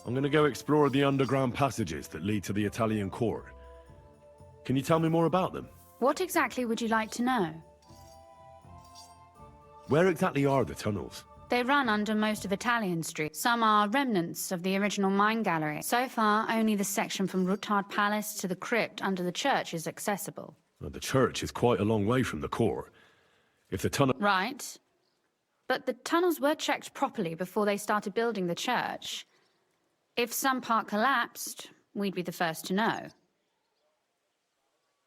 I'm gonna go explore the underground passages that lead to the Italian court. Can you tell me more about them? What exactly would you like to know? Where exactly are the tunnels? They run under most of Italian Street. Some are remnants of the original mine gallery. So far, only the section from Rutard Palace to the crypt under the church is accessible. Well, the church is quite a long way from the court. If the tunnel... Right. But the tunnels were checked properly before they started building the church. If some part collapsed, we'd be the first to know.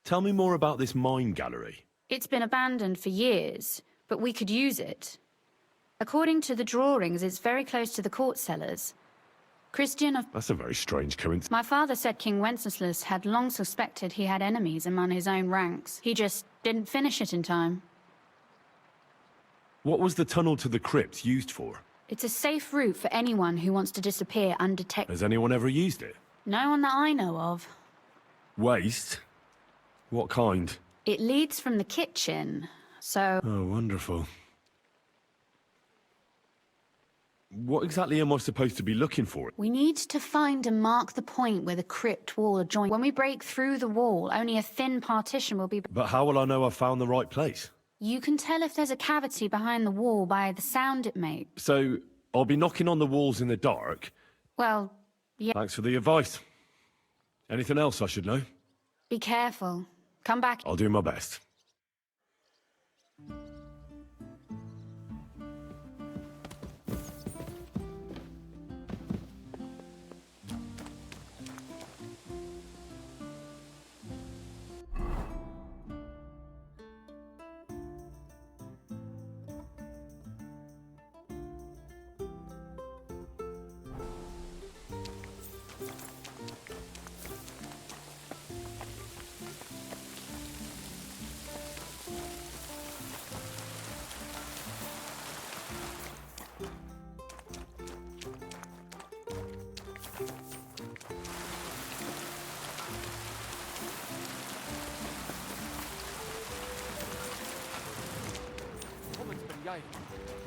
Tell me more about this mine gallery. It's been abandoned for years, but we could use it. According to the drawings, it's very close to the court cellars. Christian of... That's a very strange coincidence. My father said King Wenceslas had long suspected he had enemies among his own ranks. He just didn't finish it in time. What was the tunnel to the crypt used for? It's a safe route for anyone who wants to disappear undetected. Has anyone ever used it? No one that I know of. Waste? What kind? It leads from the kitchen, so... Oh, wonderful. What exactly am I supposed to be looking for? We need to find and mark the point where the crypt wall adjoins. When we break through the wall, only a thin partition will be... But how will I know I've found the right place? You can tell if there's a cavity behind the wall by the sound it makes. So, I'll be knocking on the walls in the dark? Well, yeah. Thanks for the advice. Anything else I should know? Be careful. Come back. I'll do my best.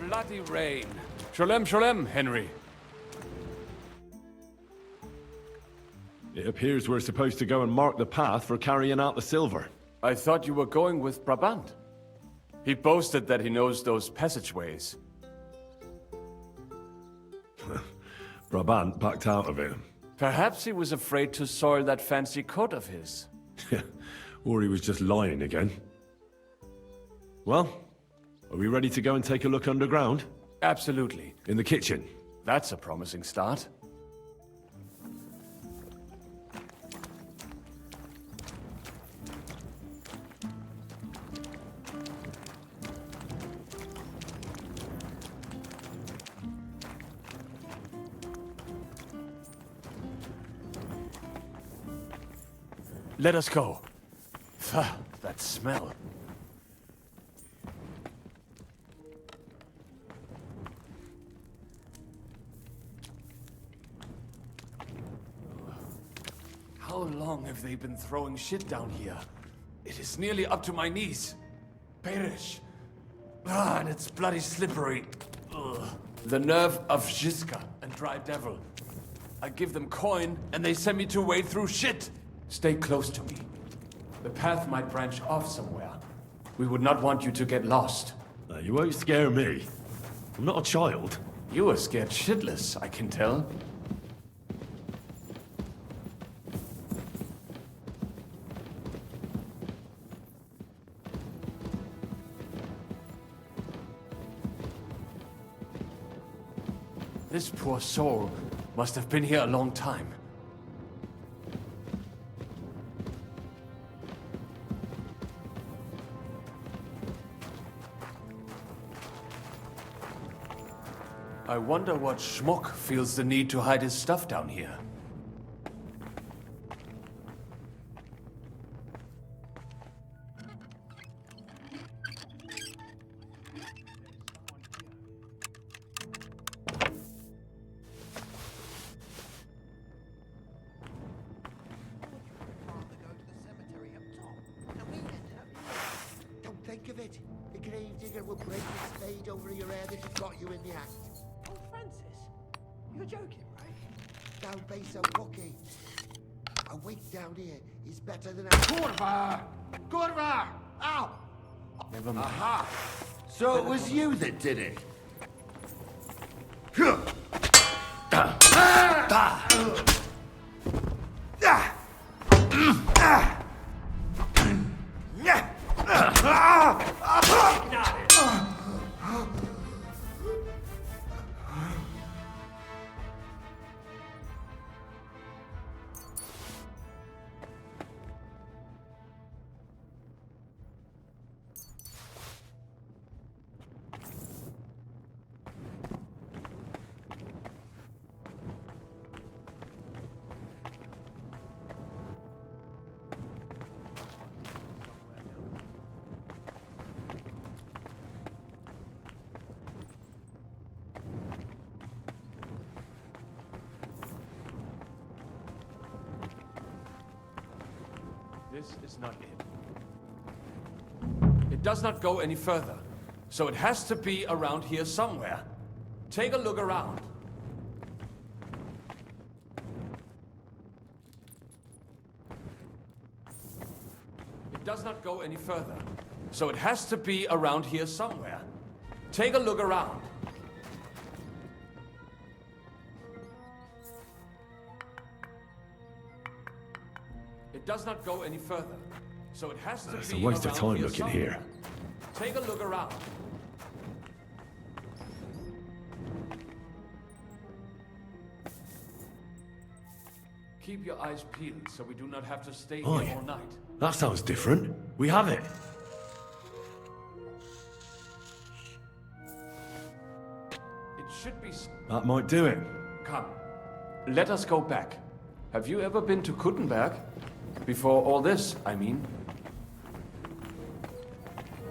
Bloody rain. Sholem, sholem, Henry. It appears we're supposed to go and mark the path for carrying out the silver. I thought you were going with Brabant. He boasted that he knows those passageways. Brabant backed out of it. Perhaps he was afraid to soil that fancy coat of his. Or he was just lying again. Well, are we ready to go and take a look underground? Absolutely. In the kitchen? That's a promising start. Let us go. That smell. How long have they been throwing shit down here? It is nearly up to my knees. Perish. And it's bloody slippery. Ugh. The nerve of Žižka and Dry Devil. I give them coin, and they send me to wade through shit. Stay close to me. The path might branch off somewhere. We would not want you to get lost. You won't scare me. I'm not a child. You are scared shitless, I can tell. This poor soul must have been here a long time. I wonder what schmuck feels the need to hide his stuff down here. Don't think of it. The gravedigger will break his spade over your head if he got you in the act. Oh, Francis, you're joking, right? Don't be so cocky. A week down here is better than a... Kurva! Kurva! Ow! Never mind. Aha! So it was you that did it? This is not it. It does not go any further, so it has to be around here somewhere. Take a look around. It does not go any further, so it has to be around here somewhere. Take a look around. It does not go any further, so it has to It's be a waste of around time here looking somewhere. here. Take a look around. Keep your eyes peeled so we do not have to stay Oi. here all night. That sounds different. We have it. It should be... That might do it. Come, let us go back. Have you ever been to Kuttenberg? Before all this, I mean.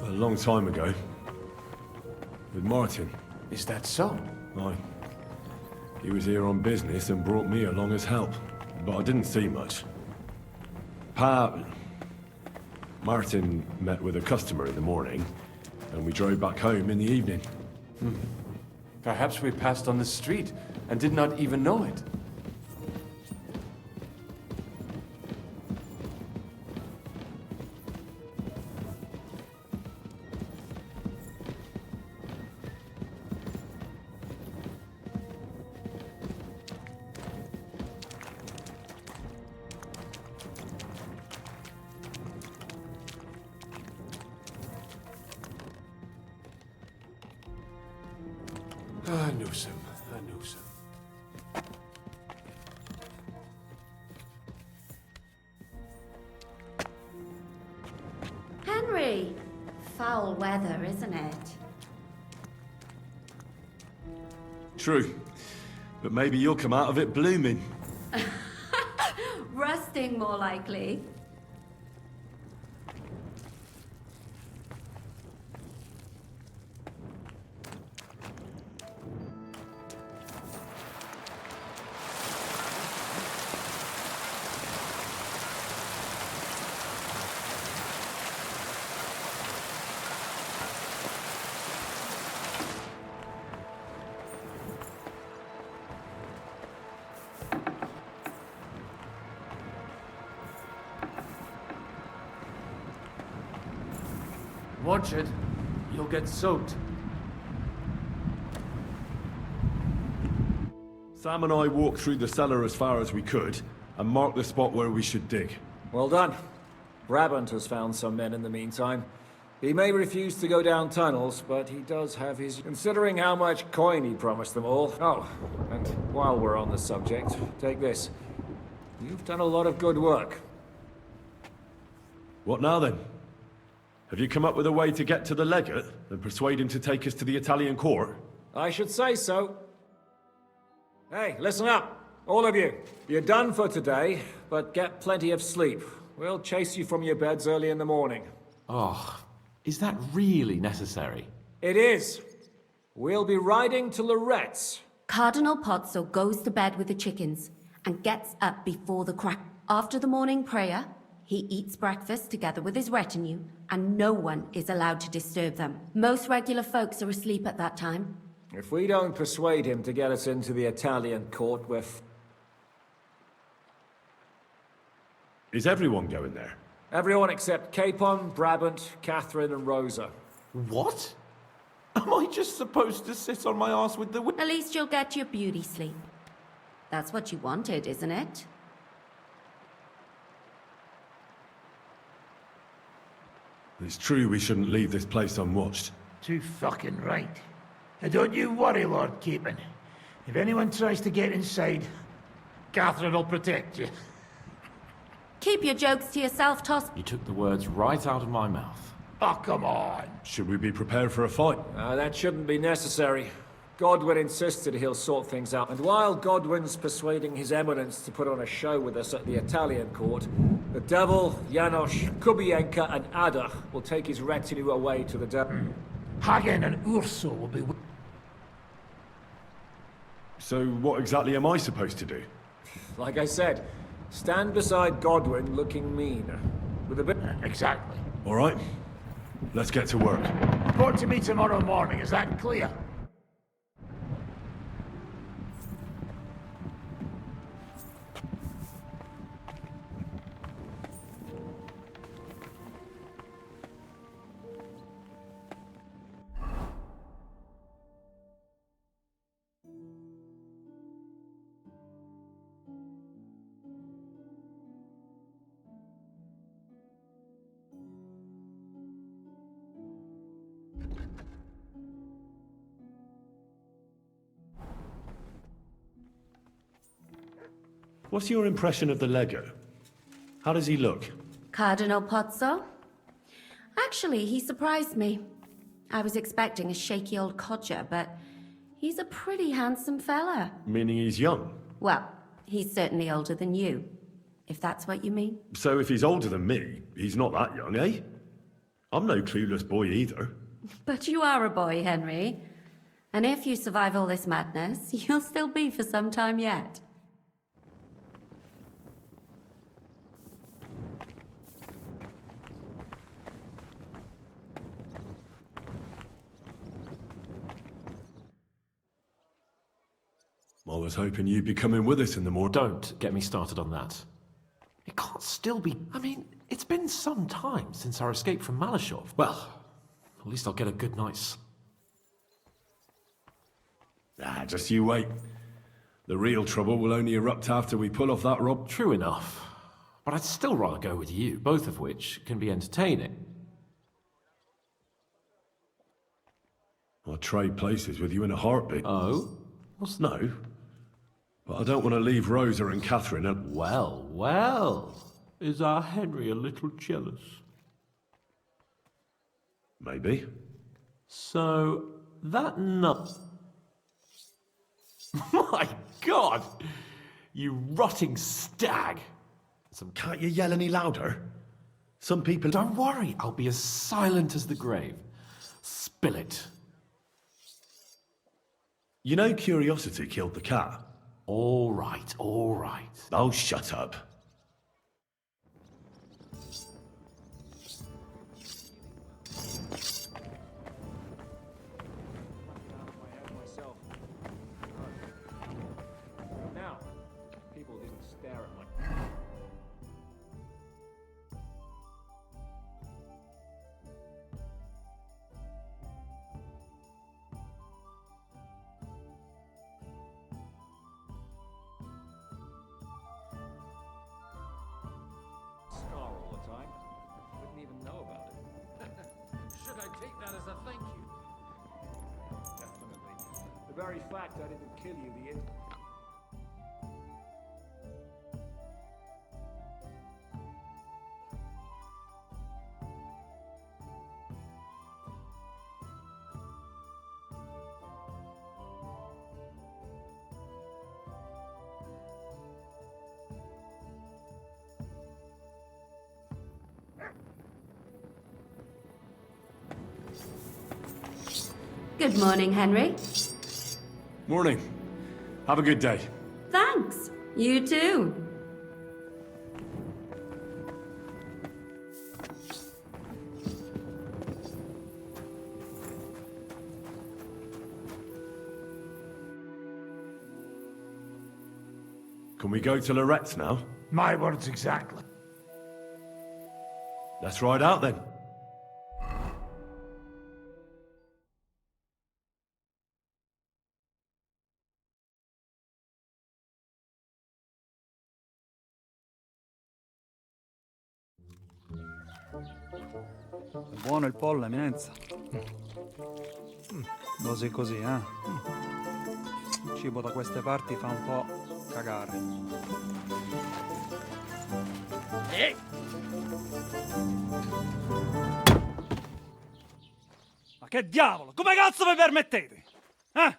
A long time ago. With Martin. Is that so? Aye. He was here on business and brought me along as help. But I didn't see much. Martin met with a customer in the morning, and we drove back home in the evening. Perhaps we passed on the street and did not even know it. I knew some. Henry! Foul weather, isn't it? True. But maybe you'll come out of it blooming. Rusting, more likely. Watch it. You'll get soaked. Sam and I walked through the cellar as far as we could, and marked the spot where we should dig. Well done. Brabant has found some men in the meantime. He may refuse to go down tunnels, but he does have his... Considering how much coin he promised them all. Oh, and while we're on the subject, take this. You've done a lot of good work. What now then? Have you come up with a way to get to the legate and persuade him to take us to the Italian court? I should say so. Hey, listen up, all of you. You're done for today, but get plenty of sleep. We'll chase you from your beds early in the morning. Oh, is that really necessary? It is. We'll be riding to Loretz. Cardinal Pozzo goes to bed with the chickens and gets up before the crack. After the morning prayer, he eats breakfast together with his retinue, and no one is allowed to disturb them. Most regular folks are asleep at that time. If we don't persuade him to get us into the Italian court, we're Is everyone going there? Everyone except Capon, Brabant, Catherine, and Rosa. What? Am I just supposed to sit on my ass with the At least you'll get your beauty sleep. That's what you wanted, isn't it? It's true we shouldn't leave this place unwatched. Too fucking right. And don't you worry, Lord Capon. If anyone tries to get inside, Catherine will protect you. Keep your jokes to yourself, Toss. You took the words right out of my mouth. Oh, come on. Should we be prepared for a fight? That shouldn't be necessary. Godwin insisted he'll sort things out, and while Godwin's persuading His Eminence to put on a show with us at the Italian court, the devil, Janos, Kubienka, and Ada will take his retinue away to the devil. Hagen and Urso will be... So what exactly am I supposed to do? Like I said, stand beside Godwin looking mean. With a bit... Exactly. All right, let's get to work. Report to me tomorrow morning, is that clear? What's your impression of the Lego? How does he look? Cardinal Pozzo? Actually, he surprised me. I was expecting a shaky old codger, but he's a pretty handsome fella. Meaning he's young? Well, he's certainly older than you, if that's what you mean. So if he's older than me, he's not that young, eh? I'm no clueless boy either. But you are a boy, Henry. And if you survive all this madness, you'll still be for some time yet. I was hoping you'd be coming with us in the morning. Don't get me started on that. It can't still be... I mean, it's been some time since our escape from Malashov. Well, at least I'll get a good night's... Just you wait. The real trouble will only erupt after we pull off that rob. True enough. But I'd still rather go with you, both of which can be entertaining. I'd trade places with you in a heartbeat. Oh? No. But I don't want to leave Rosa and Catherine and... Well, well. Is our Henry a little jealous? Maybe. So, that nut... My God! You rotting stag! Can't you yell any louder? Some people... Don't worry, I'll be as silent as the grave. Spill it. You know curiosity killed the cat? All right, all right. Oh, shut up. Now, people didn't stare at my... Scar all the time. Wouldn't even know about it. Should I take that as a thank you? Definitely. The very fact I didn't kill you, the Good morning, Henry. Morning. Have a good day. Thanks. You too. Can we go to Lorette's now? My words exactly. Let's ride out then. È buono il pollo, eminenza. Così così, eh? Il cibo da queste parti fa un po' cagare. Ma che diavolo? Come cazzo vi permettete? Eh?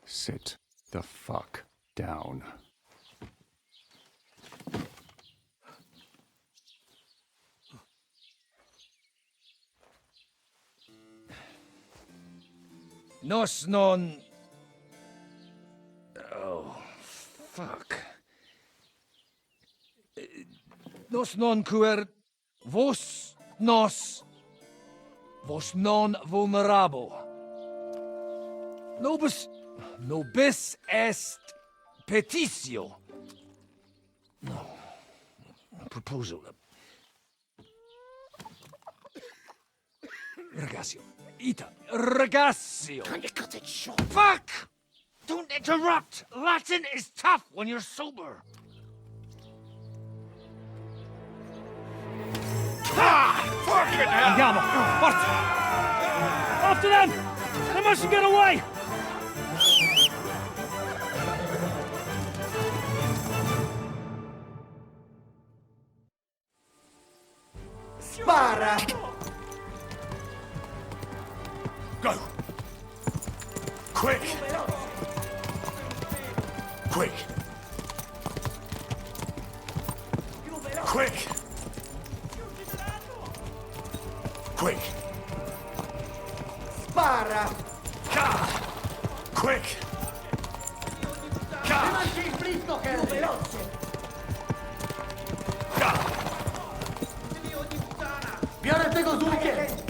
Sit the fuck down. Nos non... Oh, fuck. Nos non quer vos non vulnerabo. Nobis est petitio. No. Proposal. Ragazio. Ita. Ragazio. Can you cut it short? Fuck! Don't interrupt! Latin is tough when you're sober. Andiamo! Forza! After them! They mustn't get away! Spara! Go! Quick! Quick! Quick! Quick! Spara! Quick! Mangi il fritto che è veloce! Viene te cos'ucchie!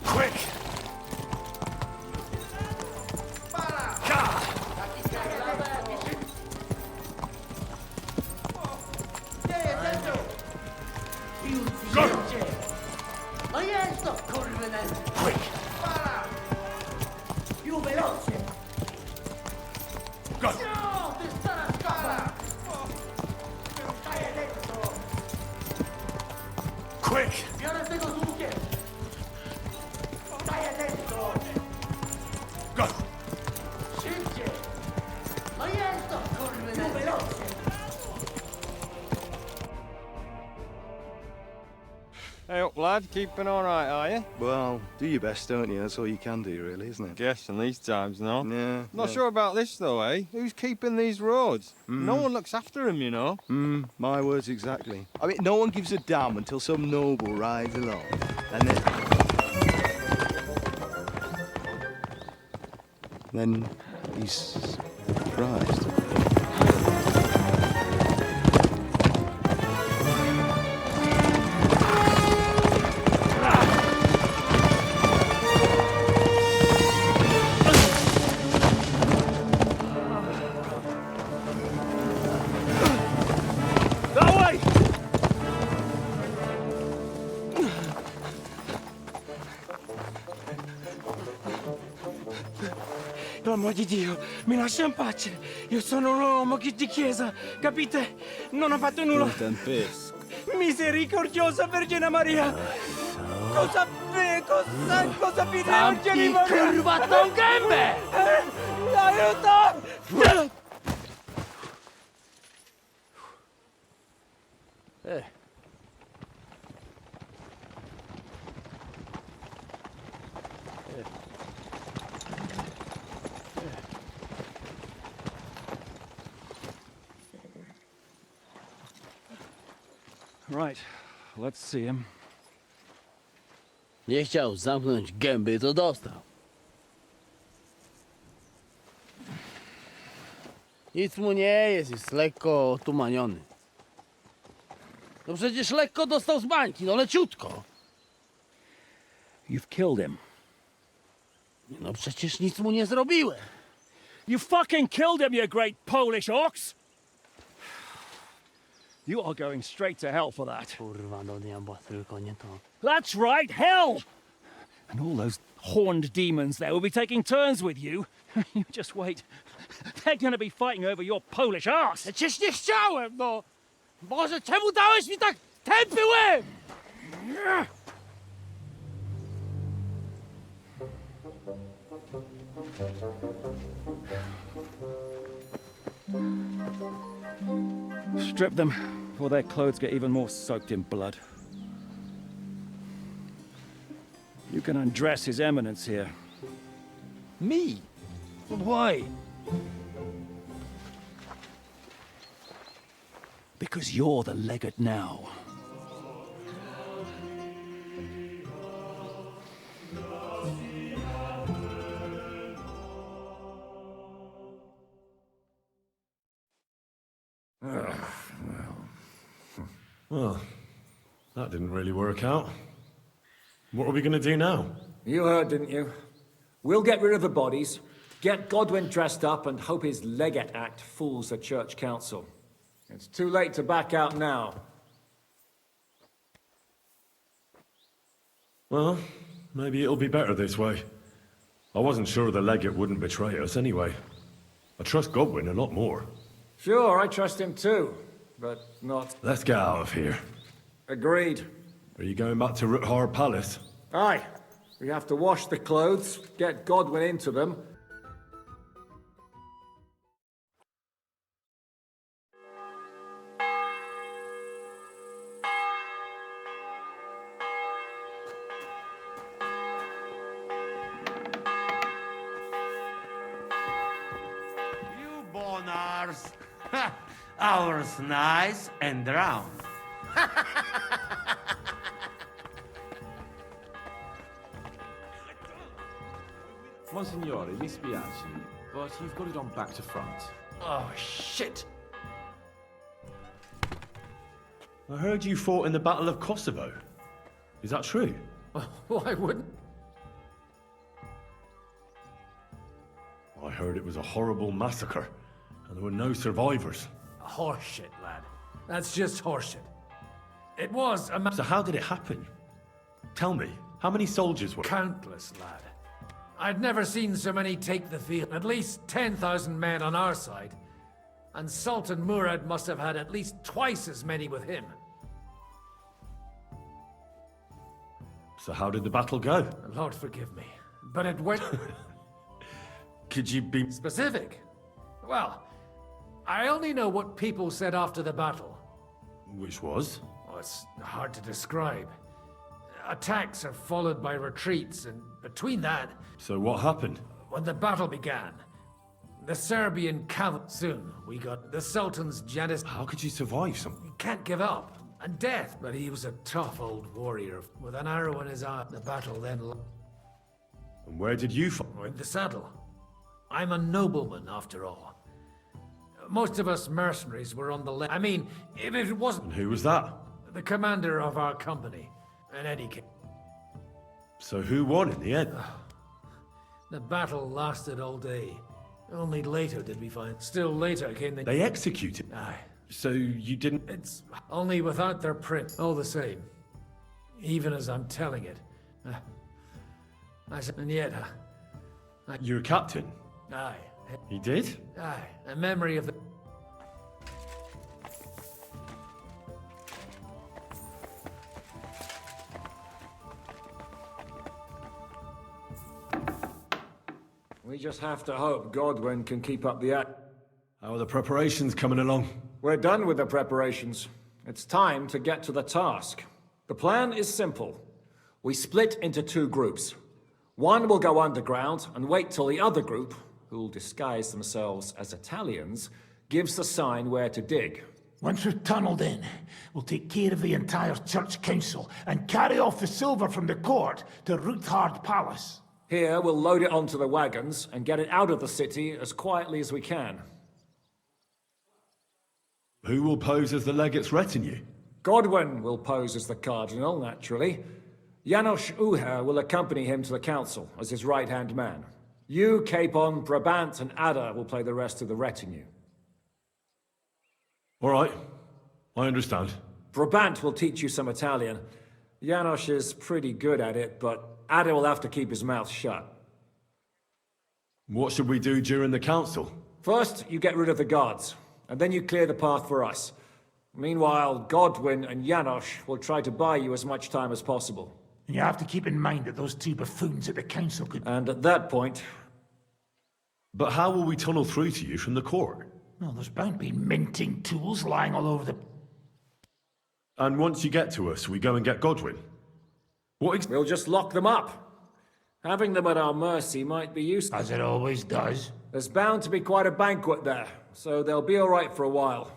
Quick! Ma io sto correndo! Quick! Spara! Più veloce! Go! No! Ti spara! Spara! Stai dentro! Quick! Viene te cos'ucchie! Stai dentro! Go! Scicce! Ma io sto correndo! Più veloce! Hey up, lad. Keeping all right, are you? Well, do your best, don't you? That's all you can do, really, isn't it? Guess in these times, no? Yeah. Not sure about this, though, eh? Who's keeping these roads? No one looks after them, you know. My words exactly. I mean, no one gives a damn until some noble rides along. And then he's surprised. L'uomo di Dio, mi lascia in pace. Io sono un uomo di chiesa, capite? Non ho fatto nulla. Misericordiosa Vergine Maria. Cosa vi devo chiedere? Curvato un gambe! Aiuto! Right, let's see him. Nie chciał zamknąć gęby, to dostał. Nic mu nie jest lekko otumaniony. No przecież lekko dostał z bańki, no leciutko. You've killed him. No przecież nic mu nie zrobiłem. You fucking killed him, you great Polish ox! You are going straight to hell for that. That's right, hell! And all those horned demons there will be taking turns with you. You just wait. They're gonna be fighting over your Polish ass. Przecież nie chciałem, no! Boże, czemu dałeś mi tak tępy łeb? Strip them, before their clothes get even more soaked in blood. You can undress His Eminence here. Me? But why? Because you're the legate now. Well, that didn't really work out. What are we going to do now? You heard, didn't you? We'll get rid of the bodies, get Godwin dressed up, and hope his legate act fools the church council. It's too late to back out now. Well, maybe it'll be better this way. I wasn't sure the legate wouldn't betray us anyway. I trust Godwin a lot more. Sure, I trust him too, but not... Let's get out of here. Agreed. Are you going back to Ruthard Palace? Aye. We have to wash the clothes, get Godwin into them. You bonars. Ours nice and round. Monsignore, mi spiace, but you've got it on back to front. Oh, shit. I heard you fought in the Battle of Kosovo. Is that true? Why wouldn't... I heard it was a horrible massacre, and there were no survivors. Horseshit, lad. That's just horseshit. It was a So how did it happen? Tell me, how many soldiers were... Countless, lad. I'd never seen so many take the field. At least 10,000 men on our side. And Sultan Murad must have had at least twice as many with him. So how did the battle go? Lord forgive me. But it went... Could you be... specific? Well, I only know what people said after the battle. Which was? Oh, it's hard to describe. Attacks are followed by retreats, and between that... So what happened? When the battle began, the Serbian cavalry... Soon, we got the Sultan's Janus... How could you survive something? You can't give up. And death. But he was a tough old warrior. With an arrow in his arm, the battle then... And where did you fight? In the saddle. I'm a nobleman, after all. Most of us mercenaries were on the left. I mean, if it wasn't... And who was that? The commander of our company. In any case. So who won in the end? The battle lasted all day. Only later did we find... Still later came the... They executed? Aye. So you didn't... It's only without their print. All the same. Even as I'm telling it. And yet... You're a captain? Aye. He did? Aye. A memory of the... We just have to hope Godwin can keep up the act. How are the preparations coming along? We're done with the preparations. It's time to get to the task. The plan is simple. We split into two groups. One will go underground and wait till the other group, who'll disguise themselves as Italians, gives the sign where to dig. Once we've tunneled in, we'll take care of the entire church council and carry off the silver from the court to Ruthard Palace. Here, we'll load it onto the wagons and get it out of the city as quietly as we can. Who will pose as the legate's retinue? Godwin will pose as the cardinal, naturally. Janos Uher will accompany him to the council as his right-hand man. You, Capon, Brabant, and Ada will play the rest of the retinue. All right. I understand. Brabant will teach you some Italian. Janos is pretty good at it, but Ada will have to keep his mouth shut. What should we do during the council? First, you get rid of the guards, and then you clear the path for us. Meanwhile, Godwin and Janos will try to buy you as much time as possible. And you have to keep in mind that those two buffoons at the council could... And at that point... But how will we tunnel through to you from the court? Well, there's bound to be minting tools lying all over the... And once you get to us, we go and get Godwin? We'll just lock them up. Having them at our mercy might be useful. As it always does. There's bound to be quite a banquet there, so they'll be all right for a while.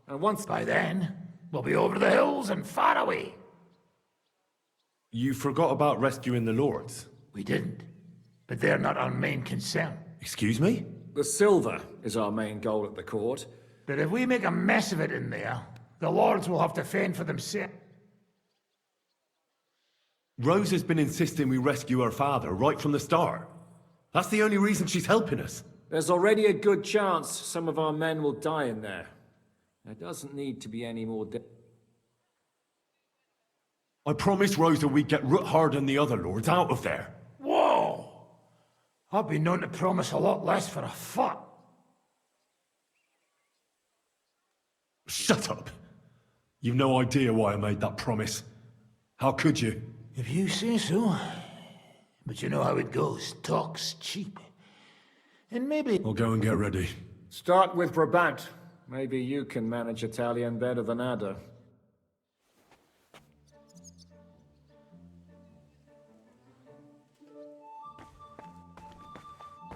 And once... By then, we'll be over the hills and far away. You forgot about rescuing the lords. We didn't. But they're not our main concern. Excuse me? The silver is our main goal at the court. But if we make a mess of it in there, the lords will have to fend for themselves. Rose has been insisting we rescue her father right from the start. That's the only reason she's helping us. There's already a good chance some of our men will die in there. There doesn't need to be any more I promised Rosa we'd get Ruthard and the other lords out of there. Whoa! I've been known to promise a lot less for a foot. Shut up. You've no idea why I made that promise. How could you? If you say so. But you know how it goes. Talk's cheap. And maybe... I'll go and get ready. Start with Brabant. Maybe you can manage Italian better than Ada.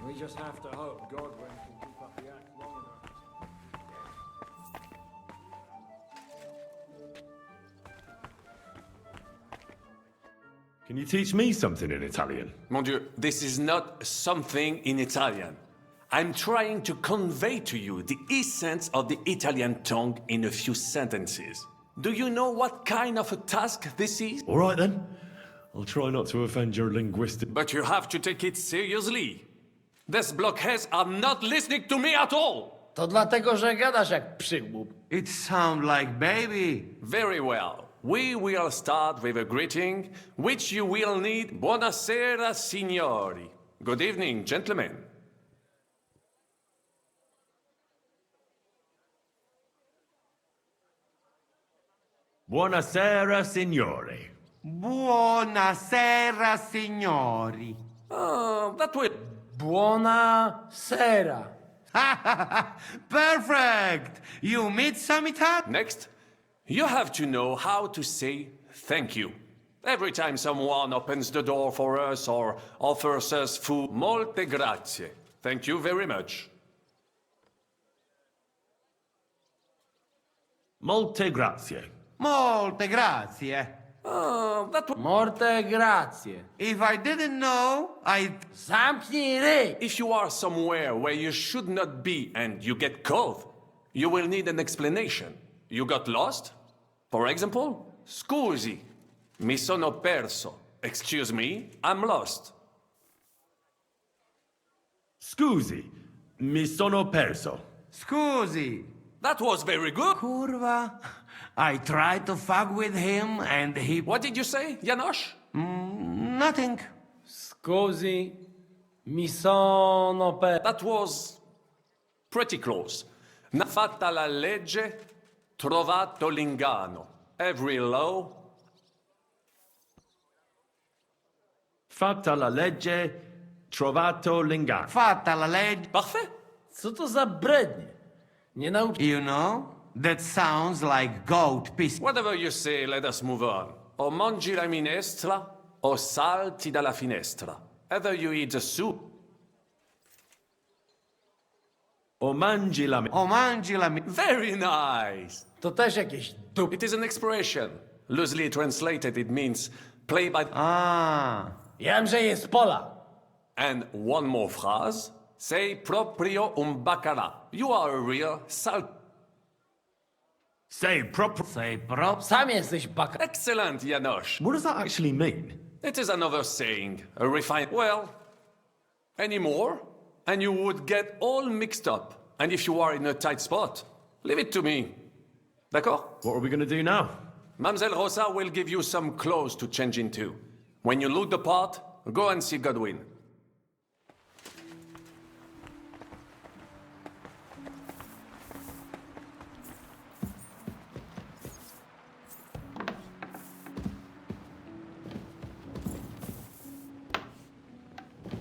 We just have to hope Godwin can keep up the act long enough. Can you teach me something in Italian? Mon Dieu, this is not something in Italian. I'm trying to convey to you the essence of the Italian tongue in a few sentences. Do you know what kind of a task this is? All right then. I'll try not to offend your linguistic... But you have to take it seriously. These blockheads are not listening to me at all. To dlatego, że gadasz jak przygłup. It sounds like baby. Very well. We will start with a greeting, which you will need. Buonasera, signori. Good evening, gentlemen. Buonasera, signori. Buonasera, signori. Oh, that will... Buona sera. Perfect! You meet some Italian? Next, you have to know how to say thank you. Every time someone opens the door for us or offers us food, molte grazie. Thank you very much. Molte grazie. Molte grazie. Oh, that was... Morte grazie. If I didn't know, I'd... Zamknij ryj! If you are somewhere where you should not be and you get caught, you will need an explanation. You got lost? For example, scusi, mi sono perso. Excuse me, I'm lost. Scusi, mi sono perso. Scusi. That was very good. Curva. I tried to fuck with him and he... What did you say, Janos? Nothing. Scusi, mi sono per... That was pretty close. Fatta la legge, trovato l'inganno. Every law... Fatta la legge, trovato l'inganno. Fatta la legge... Parfait. Co to za brednie? Nie nauczy... You know, that sounds like goat piss. Whatever you say, let us move on. O mangi la minestra, o salti dalla finestra. Either you eat the soup... O mangi la... O mangi la... Very nice. To też jakieś dup... It is an expression. Loosely translated, it means play by... Ah. Wiem, że jest pola. And one more phrase. Sei proprio un baccarat. You are a real salt... Say proper... Say prop... Sam jesteś baka. Excellent, Janos. What does that actually mean? It is another saying, a refined... Well, any more, and you would get all mixed up. And if you are in a tight spot, leave it to me. D'accord? What are we gonna do now? Mademoiselle Rosa will give you some clothes to change into. When you loot the pot, go and see Godwin.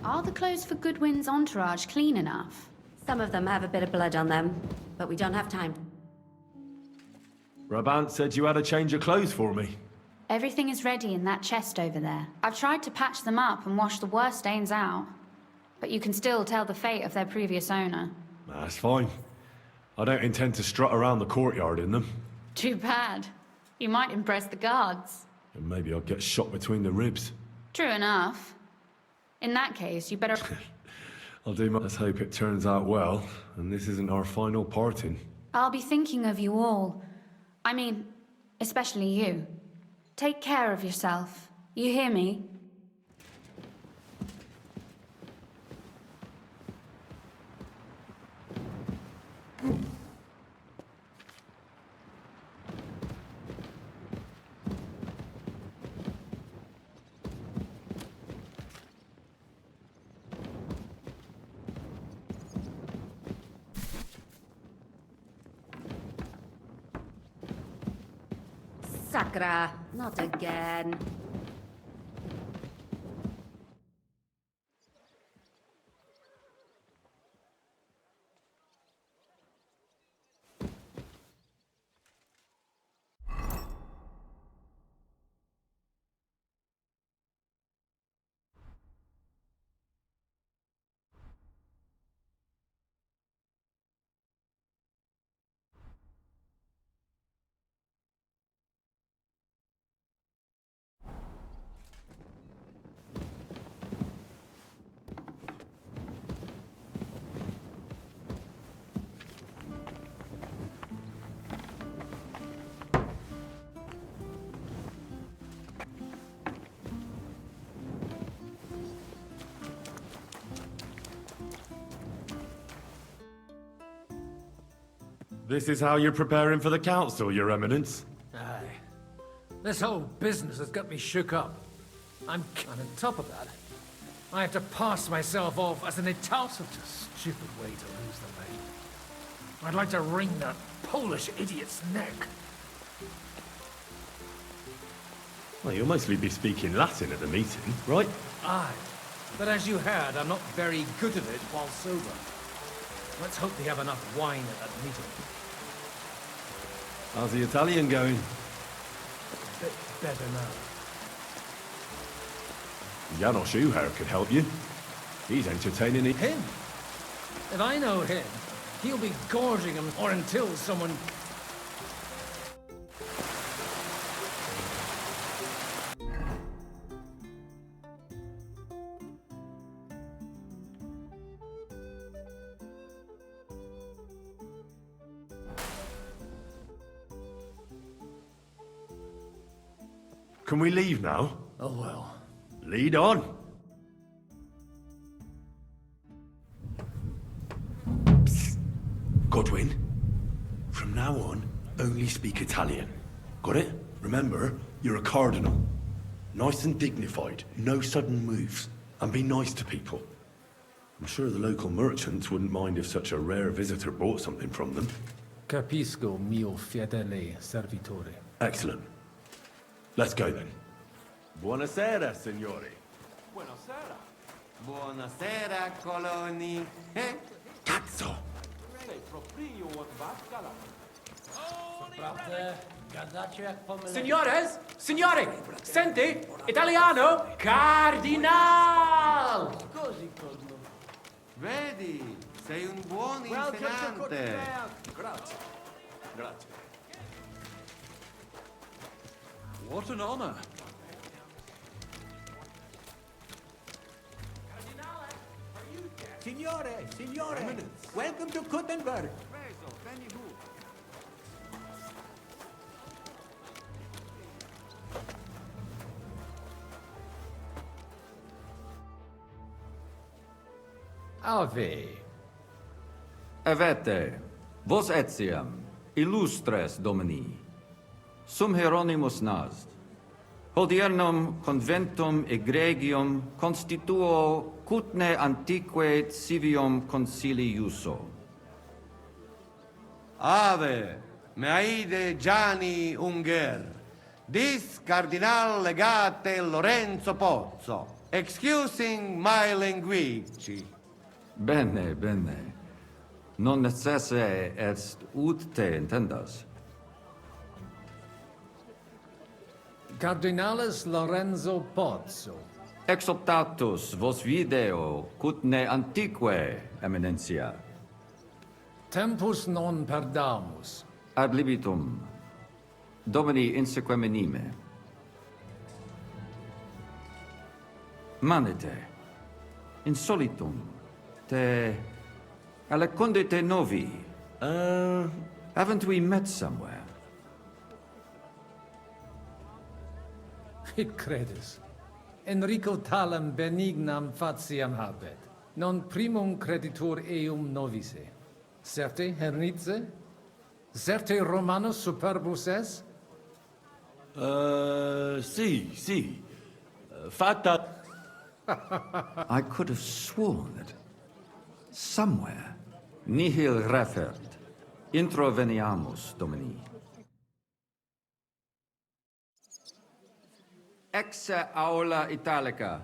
Are the clothes for Goodwin's entourage clean enough? Some of them have a bit of blood on them, but we don't have time. Brabant said you had a change of clothes for me. Everything is ready in that chest over there. I've tried to patch them up and wash the worst stains out, but you can still tell the fate of their previous owner. That's fine. I don't intend to strut around the courtyard in them. Too bad. You might impress the guards. And maybe I'll get shot between the ribs. True enough. In that case, you better... I'll do my... Let's hope it turns out well, and this isn't our final parting. I'll be thinking of you all. I mean, especially you. Take care of yourself. You hear me? Sakra, not again. This is how you're preparing for the council, Your Eminence? Aye. This whole business has got me shook up. And on top of that, I have to pass myself off as an Ital. Such a stupid way to lose the maid. I'd like to wring that Polish idiot's neck. Well, you'll mostly be speaking Latin at the meeting, right? Aye. But as you heard, I'm not very good at it while sober. Let's hope they have enough wine at that meeting. How's the Italian going? Bit better now. Janos Uher could help you. He's entertaining it. Him? If I know him, he'll be gorging him or until someone... Can we leave now? Oh well. Lead on. Psst. Godwin, from now on, only speak Italian. Got it? Remember, you're a cardinal. Nice and dignified, no sudden moves, and be nice to people. I'm sure the local merchants wouldn't mind if such a rare visitor bought something from them. Capisco, mio fedele servitore. Excellent. Let's go then. Buonasera, signori. Buonasera. Buonasera, coloni. Cazzo! Sei proprio od Vascala. Signores, signore, senti, italiano, cardinal! Così, Cosmo. Vedi, sei un buon insegnante. Grazie. Grazie. What an honor. Signore, signore, welcome to Kuttenberg. Ave. Avete, vos etiam. Illustres Domini, sum Hieronymus Nast, hodiernum conventum egregium constituo cutne antique civium concili iuso. Ave, meaide Gianni Unger, dis Cardinal Legate Lorenzo Pozzo, excusing my language. Bene, bene. Non necesse est ut te intendas. Cardinalis Lorenzo Pozzo. Exoptatus vos video cutne antique, Eminentia. Tempus non perdamus. Ad libitum. Domini insequem minime. Manite. Insolitum. Te... Alecunde te novi. Haven't we met somewhere? Hic credis. Enrico talam benignam faciam habet. Non primum creditur eum novice. Certe hernice? Certe Romanus superbus es? Si. Fatta... I could have sworn that somewhere nihil refert. Introveniamus, Domini. Exe aula italica,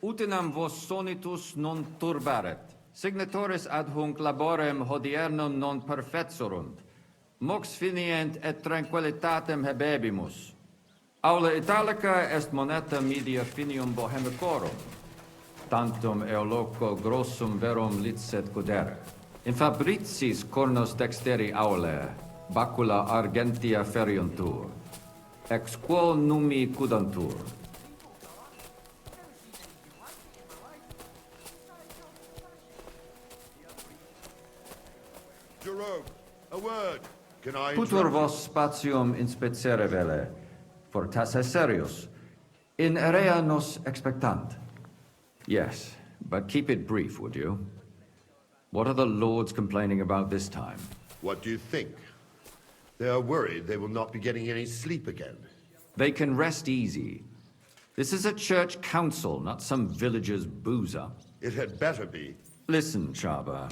utinam vos sonitus non turbaret. Signatores adhunc laborem hodiernum non perfetsurunt. Mox finient et tranquillitatem habebimus. Aula italica est moneta media finium bohemicorum. Tantum eoloco grossum verum licet godere. In fabricis cornos dexteri aule, bacula argentia feriuntur. Ex quo numi cudantur. Jerome, a word. Can I Putur vos spatium inspecere vele, fortasse serius, in area nos expectant. Yes, but keep it brief, would you? What are the lords complaining about this time? What do you think? They are worried they will not be getting any sleep again. They can rest easy. This is a church council, not some villager's boozer. It had better be. Listen, Chaba.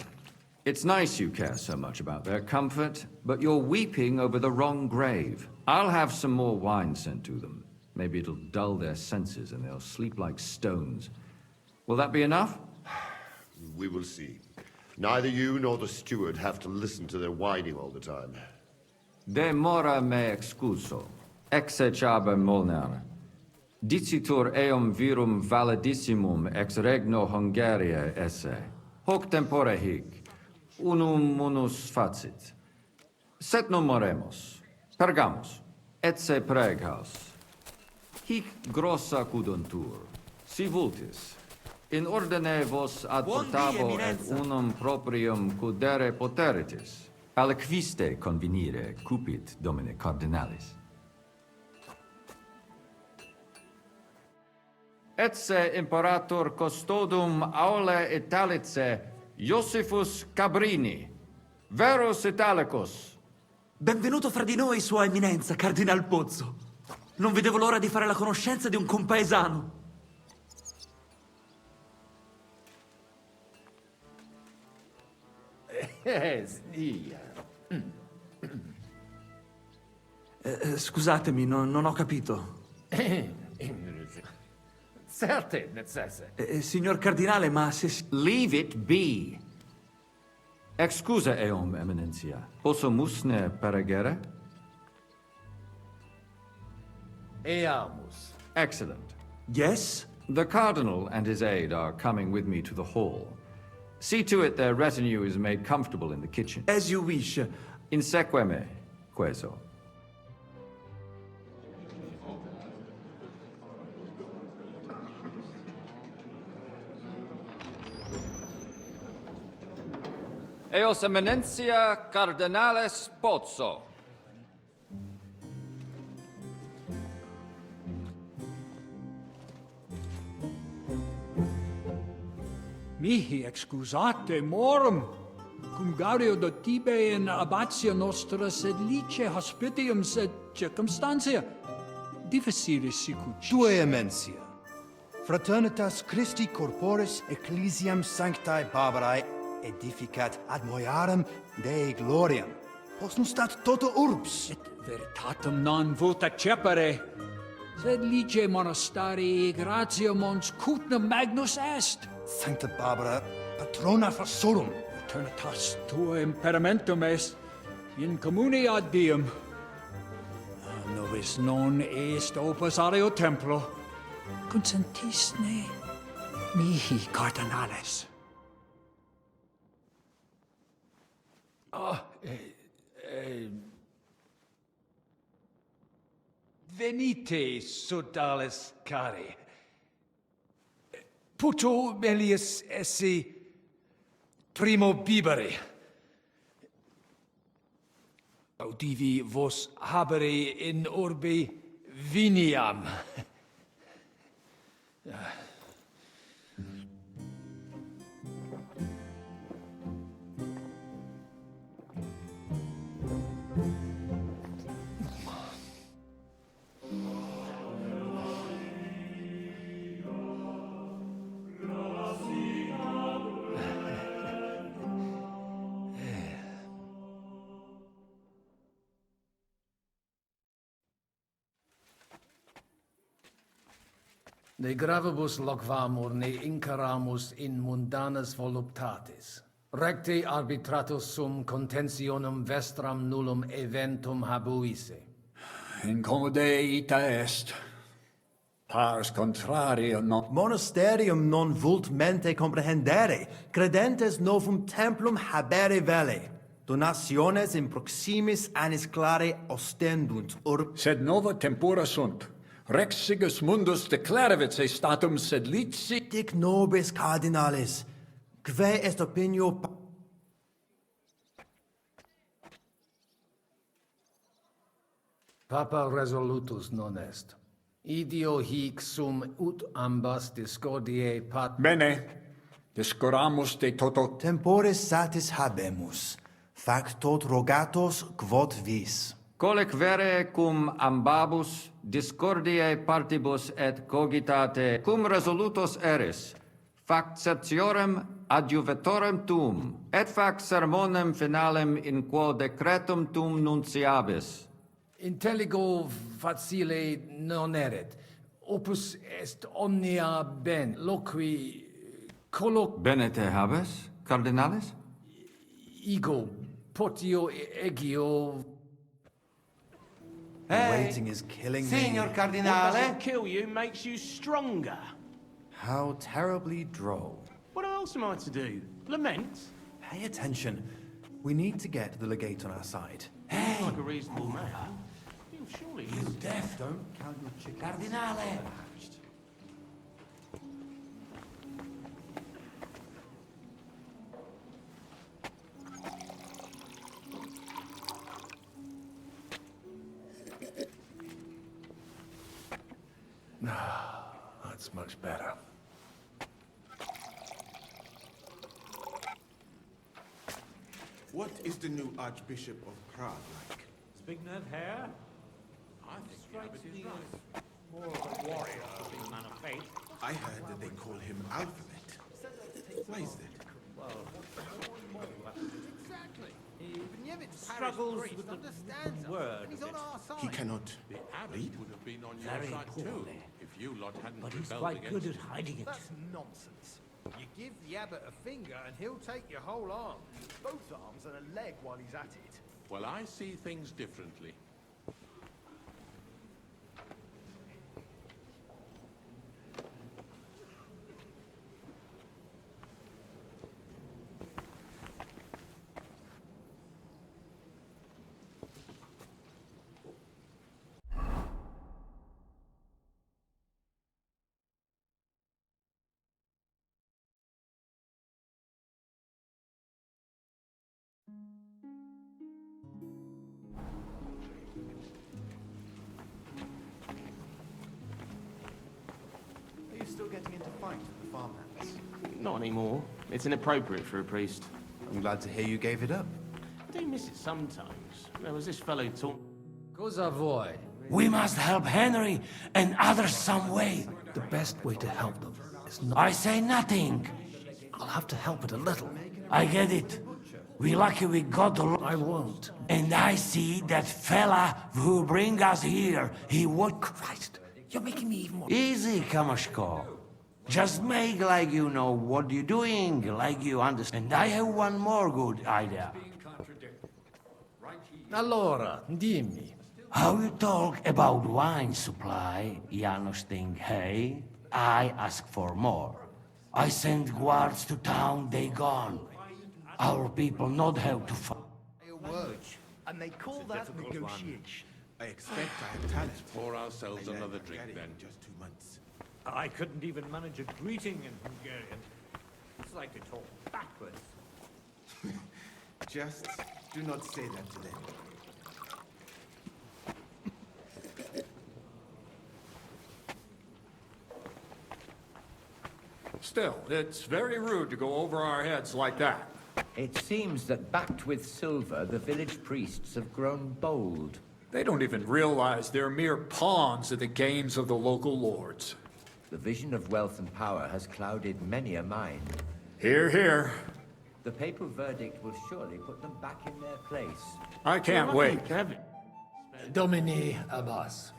It's nice you care so much about their comfort, but you're weeping over the wrong grave. I'll have some more wine sent to them. Maybe it'll dull their senses and they'll sleep like stones. Will that be enough? We will see. Neither you nor the steward have to listen to their whining all the time. De mora me excuso. Exe Chaba Molnar. Dicitur eum virum validissimum ex regno Hungaria esse. Hoc tempore hic. Unum munus facit. Set non moremus. Pergamus. Etse preghaus. Hic grossa cuduntur. Si vultis. In ordine vos ad portabo et unum proprium cudere poteritis. Aliquiste convenire cupit, Domine Cardinalis. Etse imperator custodum aule Italice Iosifus Cabrini, verus Italicus. Benvenuto fra di noi, Sua Eminenza, Cardinal Pozzo. Non vedevo l'ora di fare la conoscenza di un compaesano. Scusatemi, non ho capito. Certe necesse. Signor Cardinale, ma se... Leave it be. Excusa eum, Eminentia. Posso musne peregere? Eamus. Excellent. Yes? The Cardinal and his aide are coming with me to the hall. See to it their retinue is made comfortable in the kitchen. As you wish. Inseque me, queso. Eos Eminentia Cardinales Pozzo. Mihi excusate morum. cum gaudio do tibe in abatio nostra sed lice hospitium sed circumstantia difficilis sicucis. Tue emensia. Fraternitas Christi corporis ecclesiam sanctae Barbarae edificat ad moiarem Dei gloriam. Posnustat toto urbs. Et veritatem non vult accepere, sed lice monastarii gratio mons cutnum magnus est. Sancta Barbara, patrona forsorum. Eternitas tua imperamentum est in communi ad diem. Novis non est opus aleo templo. Consentisne mihi cardinales. Venite, sodales cari. Puto melius esse primo bibere. Audivi vos habere in orbe viniam. Ne gravibus loquamur ne incaramus in mundanas voluptatis. Recte arbitratus sum contentionum vestram nullum eventum habuisse. Incommode ita est. Pars contrario non. Monasterium non vult mente comprehendere, credentes novum templum habere vele. Donationes in proximis annis clare ostendunt urb. Sed nova tempora sunt. Rex sigus mundus declaravit se statum sed lici. Dic nobis cardinales, quae est opinio Papa resolutus non est. Idio hic sum ut ambas discordiae pat... Bene, discoramus de toto. Temporis satis habemus, fac tot rogatos quod vis. Colec vere cum ambabus discordiae partibus et cogitate cum resolutos eris, fac septiorem adjuvetorem tuum, et fac sermonem finalem in quo decretum tuum nunciabis. Intelligo facile non erit. Opus est omnia ben, loqui Bene te habes, cardinales? Ego potio egio... Waiting is killing me. Signor Cardinale. What doesn't kill you makes you stronger. How terribly droll. What else am I to do? Lament? Pay attention. We need to get the legate on our side. Hey! Like a reasonable man. You surely... You deaf. Don't count your chickens. Cardinale! That's much better. What is the new Archbishop of Prague like? Big nerd hair? I think Strikes me as more of a warrior than a man of faith. I heard that they call him Alphabet. Why is that? Well, exactly. He struggles with the word. He cannot read? Would have been on your Very side too, poorly. if you lot hadn't But he's rebelled quite against good at him. hiding it. That's nonsense. You give the abbot a finger and he'll take your whole arm. Both arms and a leg while he's at it. Well, I see things differently. Are you still getting into fights with the farmhands? Not anymore. It's inappropriate for a priest. I'm glad to hear you gave it up. I do miss it sometimes. There was this fellow talk. Cosa voi? We must help Henry and others some way. The best way to help them is not... I say nothing. I'll have to help it a little. I get it. We lucky we got the... I won't. And I see that fella who bring us here. He would... Christ, you're making me even more... Easy, Kamashko. Just make like you know what you're doing, like you understand. And I have one more good idea. Allora, dimmi. How you talk about wine supply, Janos think, hey? I ask for more. I send guards to town, they gone. Our people not have to fight. And they call that negotiation. I expect I have talent. Pour ourselves another drink then. Just 2 months. I couldn't even manage a greeting in Hungarian. It's like to talk backwards. Just do not say that to them. Still, it's very rude to go over our heads like that. It seems that backed with silver, the village priests have grown bold. They don't even realize they're mere pawns at the games of the local lords. The vision of wealth and power has clouded many a mind. Hear, hear. The papal verdict will surely put them back in their place. I can't wait. Domini Abbas.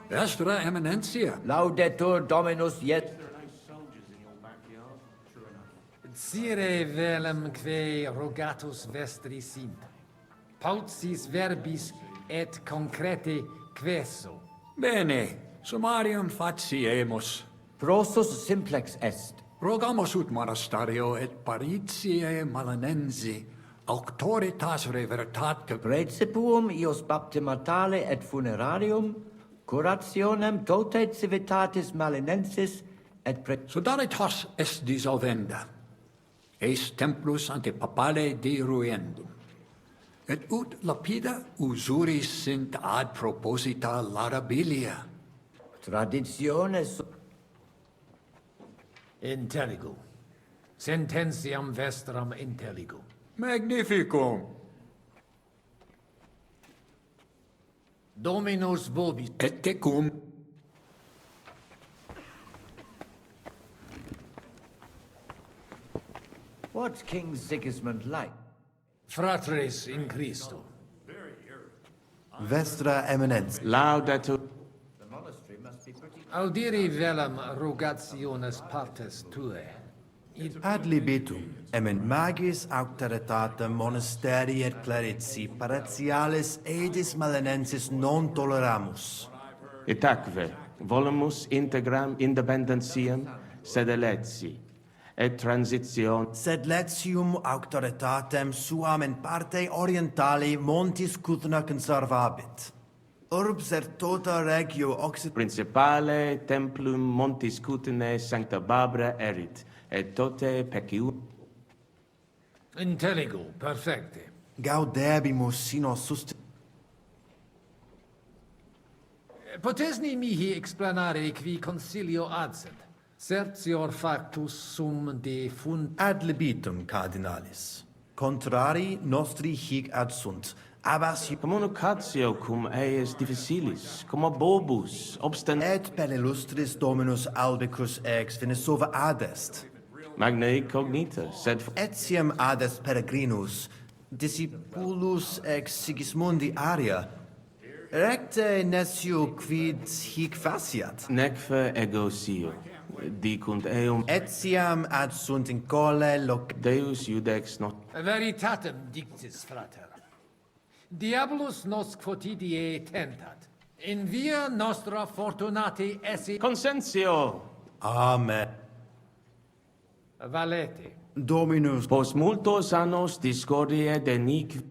Vestra Eminentia. Laudetur Dominus yet. Sire velem que rogatus vestri sint. Pautsis verbis et concrete queso. Bene, summarium faciemus. Prosus simplex est. Rogamus ut monastario et paritiae malanensi auctoritas revertat Precepuum ios baptimatale et funerarium curationem tote civitatis malinensis et Sodalitas est dissolvenda. Eis templus ante papale deruendum. Et ut lapida usuris sint ad proposita laudabilia. Traditiones Intelligo. Sententiam vestram intelligo. Magnificum. Dominus vobis. Et tecum. What's King Sigismund like? Fratres in Christo. Vestra Eminenz. Laudetur. The monastery must be pretty... Audiri velum rogationes partes tue. Ad libitum, emen magis auctoritatem monasteri et clerici paratialis edis malinensis non toleramus. Itaque, volumus integram independentiam sed eletsi, et transition... Sed letium auctoritatem suam in parte orientali montis Cutna conservabit. Urbs er tota regio occidentale... Principale templum montis Cutnae sancta Barbara erit, et tote peciu... Intelligo, perfecte. Gaudebimus sino Potesni mihi explanare qui consilio adsent. Certior factus sum de fund... Ad libitum, cardinalis. Contrari nostri hic adsunt. Abbas... Communicatio cum eius difficilis, cum bobus, obstant... Et per illustris dominus albicus ex Venesova adest. Magna cognita, sed... Etiam adest peregrinus, discipulus ex Sigismundi aria, recte nescio quid hic faciat. Necfe ego sio, dicunt eum... Etiam ad sunt in cole loc... Deus iudex not... Veritatem dictis, frater. Diabolus nos quotidie tentat. In via nostra fortunati esse... Consentio! Amen. Valete. Dominus. Post multos annos discordie de nic...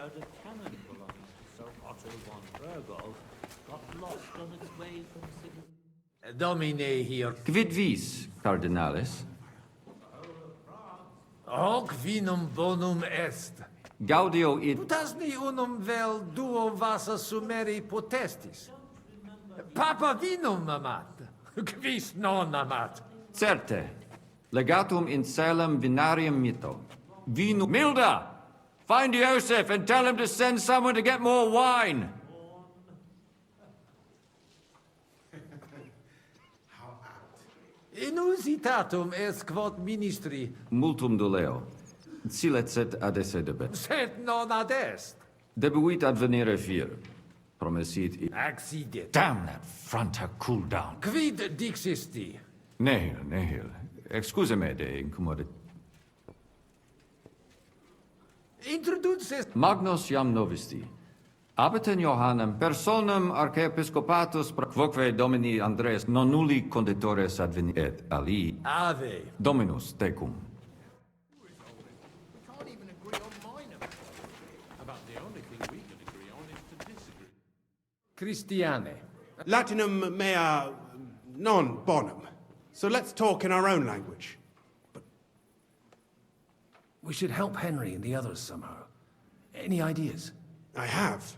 heard a cannon belonging to Sir Otto von Bergol got lost on its way from Domine here. Quid vis, cardinalis? Hoc vinum bonum est. Gaudio id... Putasni unum vel duo vasa sumeri potestis. Papa vinum amat. Quis non amat. Certe. Legatum in celem vinarium mito. Vinum... Milda! Find Joseph and tell him to send someone to get more wine. Inusitatum est quod ministri. Multum doleo. Silecet adesse debet. Sed non ad est. Debuit advenire vir. Promesit i... Accidit. Damn that frunter cool down. Quid dixisti? Nihil, nihil. Excuse me de incommodit. Introduces... Magnus jam novisti. Abetem Johannem personam archiepiscopatus quoque Domini Andreas non nulli conditores adveni et ali. Ave. Dominus tecum. About the only thing we can agree on is to disagree. Christiane. Latinum mea non bonum. So let's talk in our own language. We should help Henry and the others somehow. Any ideas? I have.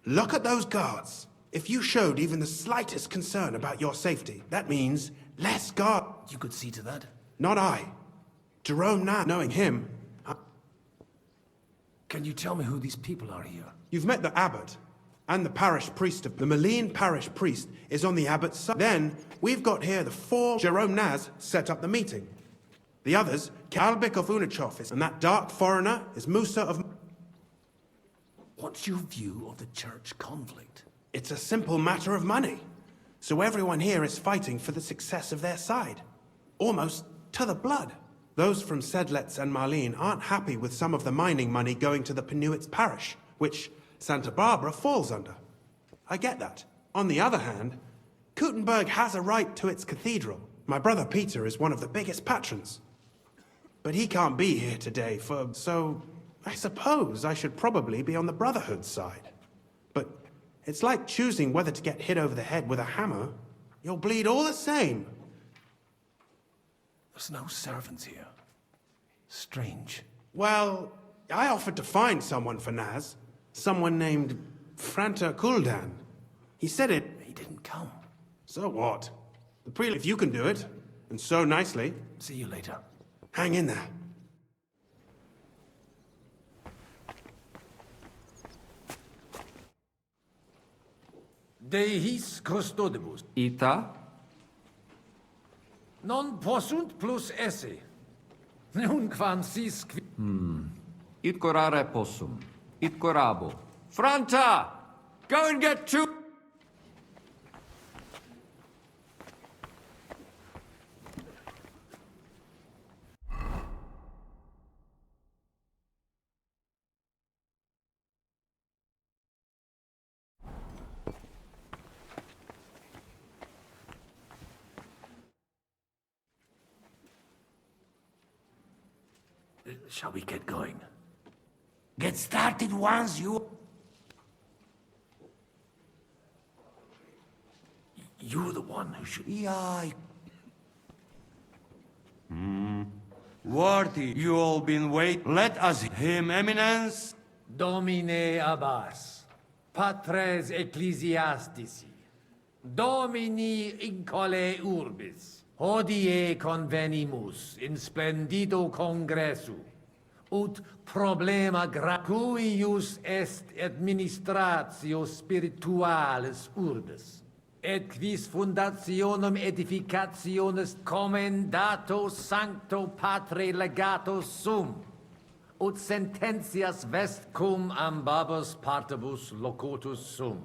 Look at those guards. If you showed even the slightest concern about your safety, that means less guard. You could see to that? Not I. Jerome now, knowing him... Can you tell me who these people are here? You've met the abbot and the parish priest of the Malene parish priest is on the abbot's side. Then we've got here the 4 Jerome Naz set up the meeting. The others, Kalbik of Unachov, and that dark foreigner is Musa of... What's your view of the church conflict? It's a simple matter of money. So everyone here is fighting for the success of their side. Almost to the blood. Those from Sedlets and Marlene aren't happy with some of the mining money going to the Penuits parish, which Santa Barbara falls under. I get that. On the other hand, Kuttenberg has a right to its cathedral. My brother Peter is one of the biggest patrons. But he can't be here today so I suppose I should probably be on the Brotherhood's side. But it's like choosing whether to get hit over the head with a hammer. You'll bleed all the same. There's no servants here. Strange. Well, I offered to find someone for Naz. Someone named Franta Kuldan. He said it... He didn't come. So what? The prelate, if you can do it, and so nicely... See you later. Hang in there. Deis custodibus. Ita? Non possunt plus esse. Nunquam sis qui... It corare possum. It corabo. Franta! Go and get 2... Shall we get going? Get started once you... You're the one who should... Yeah. Worthy, you all been waiting. Let us... Him Eminence. Domine Abbas, Patres Ecclesiastici, Domini incole urbis, hodie convenimus in splendido congressu, ut problema cuius est administratio spiritualis urbis, et quis fundationem edificationis commendato sancto patre legato sum, ut sententias vest cum ambabus partibus locutus sum.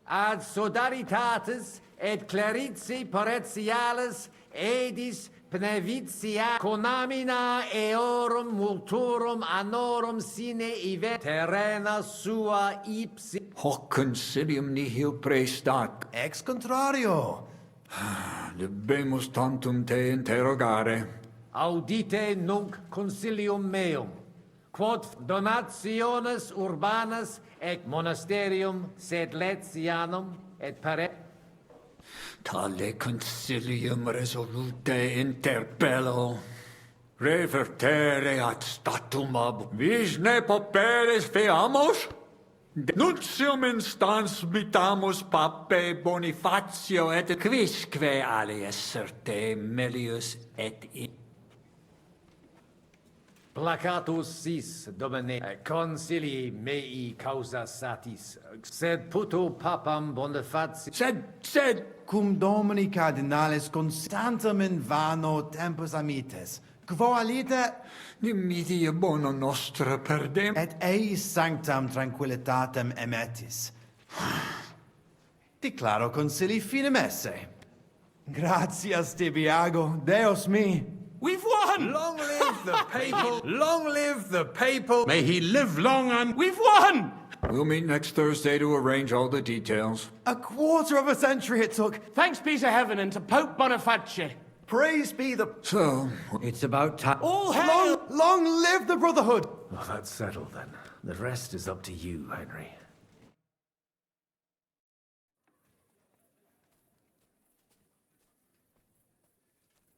Ad sodaritatis et clerici paretialis edis pnevitia conamina eorum multorum annorum sine ive terrena sua ipsi. Hoc consilium nihil prestat. Ex contrario. Debemus tantum te interrogare. audite nunc consilium meum, quod donationes urbanas et monasterium sed letianum et pare... Tale consilium resolute interpello, revertere ad statum ab visne pauperes feamos, nuntium instans mitamus pape Bonifatio et quisque alias certe melius et in... Placatus sis, domine, consilii mei causa satis, sed puto papam Bonifacio... Sed cum domini cardinalis constantum in vano tempus amites, quo alite... Dimitia bono nostra perdem... Et eis sanctam tranquillitatem emetis. Declaro consilii finem esse. Gratias tibi ago, Deus mi. We've won! Long live the papal! Long live the papal! May he live long and... We've won! We'll meet next Thursday to arrange all the details. A quarter of a century it took. Thanks be to heaven and to Pope Bonifacio. Praise be the... So... It's about time... All hail! Long live the Brotherhood! Well, that's settled then. The rest is up to you, Henry.